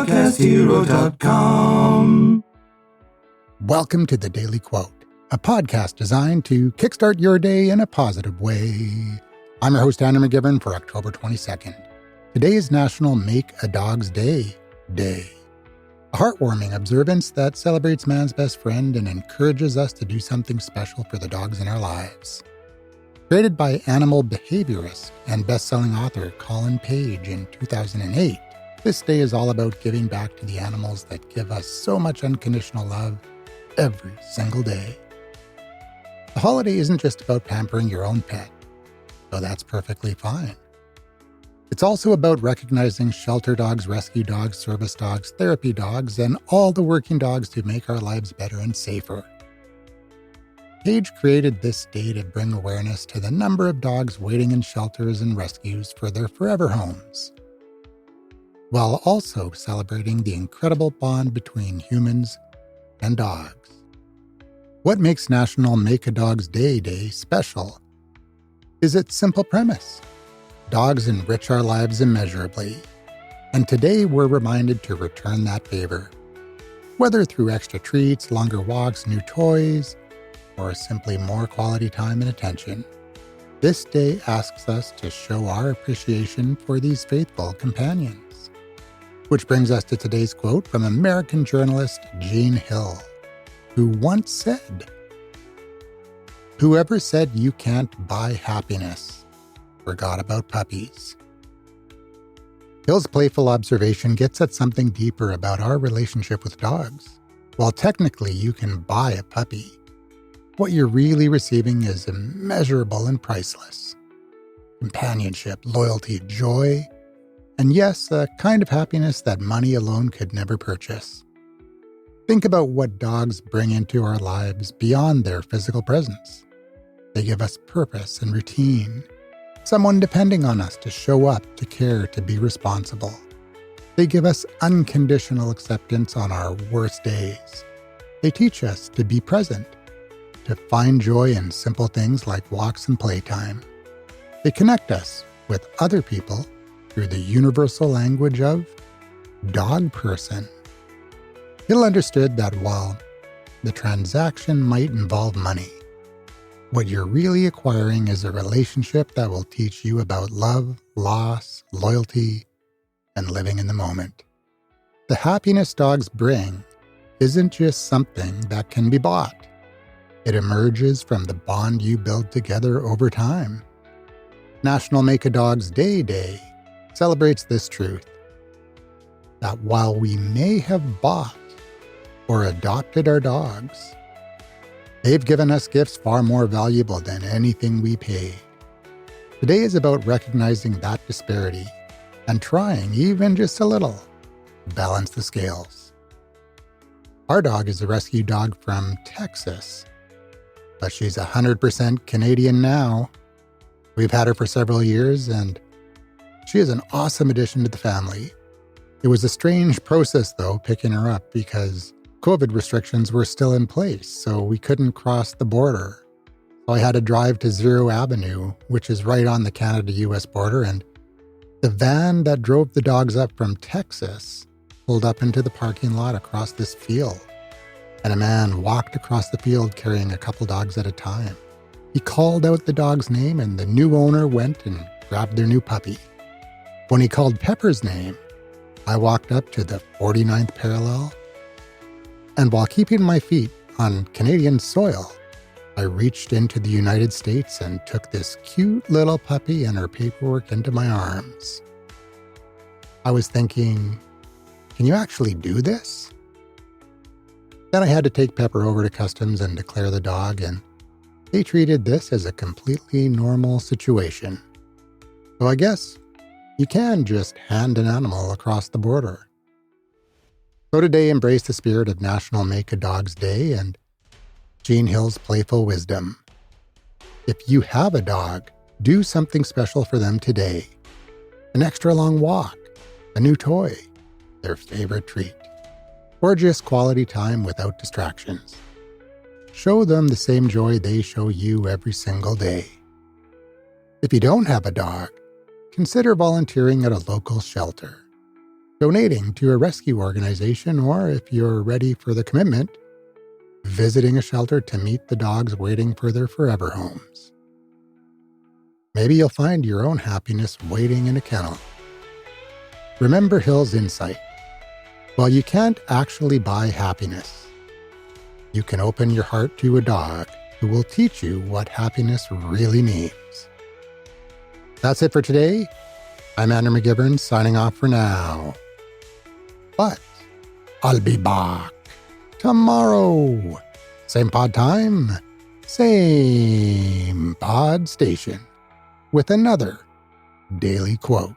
podcasthero.com. Welcome to the Daily Quote, a podcast designed to kickstart your day in a positive way. I'm your host, Andrew McGivern, for October 22nd. Today is National Make a Dog's Day, a heartwarming observance that celebrates man's best friend and encourages us to do something special for the dogs in our lives. Created by animal behaviorist and bestselling author Colleen Paige in 2008, this day is all about giving back to the animals that give us so much unconditional love every single day. The holiday isn't just about pampering your own pet, though that's perfectly fine. It's also about recognizing shelter dogs, rescue dogs, service dogs, therapy dogs, and all the working dogs who make our lives better and safer. Paige created this day to bring awareness to the number of dogs waiting in shelters and rescues for their forever homes, while also celebrating the incredible bond between humans and dogs. What makes National Make a Dog's Day special is its simple premise. Dogs enrich our lives immeasurably, and today we're reminded to return that favor, whether through extra treats, longer walks, new toys, or simply more quality time and attention. This day asks us to show our appreciation for these faithful companions. Which brings us to today's quote from American journalist Jean Hill, who once said, "Whoever said you can't buy happiness forgot about puppies." Hill's playful observation gets at something deeper about our relationship with dogs. While technically you can buy a puppy, what you're really receiving is immeasurable and priceless. Companionship, loyalty, joy, and yes, a kind of happiness that money alone could never purchase. Think about what dogs bring into our lives beyond their physical presence. They give us purpose and routine, someone depending on us to show up, to care, to be responsible. They give us unconditional acceptance on our worst days. They teach us to be present, to find joy in simple things like walks and playtime. They connect us with other people through the universal language of dog person. Hill understood that while the transaction might involve money, what you're really acquiring is a relationship that will teach you about love, loss, loyalty, and living in the moment. The happiness dogs bring isn't just something that can be bought. It emerges from the bond you build together over time. National Make a Dog's Day celebrates this truth, that while we may have bought or adopted our dogs, they've given us gifts far more valuable than anything we paid. Today is about recognizing that disparity and trying, even just a little, to balance the scales. Our dog is a rescue dog from Texas, but she's 100% Canadian now. We've had her for several years, and she is an awesome addition to the family. It was a strange process, though, picking her up because COVID restrictions were still in place, so we couldn't cross the border. So I had to drive to Zero Avenue, which is right on the Canada-US border, and the van that drove the dogs up from Texas pulled up into the parking lot across this field. And a man walked across the field carrying a couple dogs at a time. He called out the dog's name, and the new owner went and grabbed their new puppy. When he called Pepper's name, I walked up to the 49th parallel, and while keeping my feet on Canadian soil, I reached into the United States and took this cute little puppy and her paperwork into my arms. I was thinking, can you actually do this? Then I had to take Pepper over to customs and declare the dog, and they treated this as a completely normal situation. So I guess you can just hand an animal across the border. So today, embrace the spirit of National Make a Dog's Day and Jean Hill's playful wisdom. If you have a dog, do something special for them today. An extra long walk, a new toy, their favorite treat, or just quality time without distractions. Show them the same joy they show you every single day. If you don't have a dog, consider volunteering at a local shelter. donating to a rescue organization, or if you're ready for the commitment, visiting a shelter to meet the dogs waiting for their forever homes. Maybe you'll find your own happiness waiting in a kennel. Remember Hill's insight. While you can't actually buy happiness, you can open your heart to a dog who will teach you what happiness really means. That's it for today. I'm Andrew McGivern, signing off for now. But I'll be back tomorrow. Same pod time, same pod station, with another daily quote.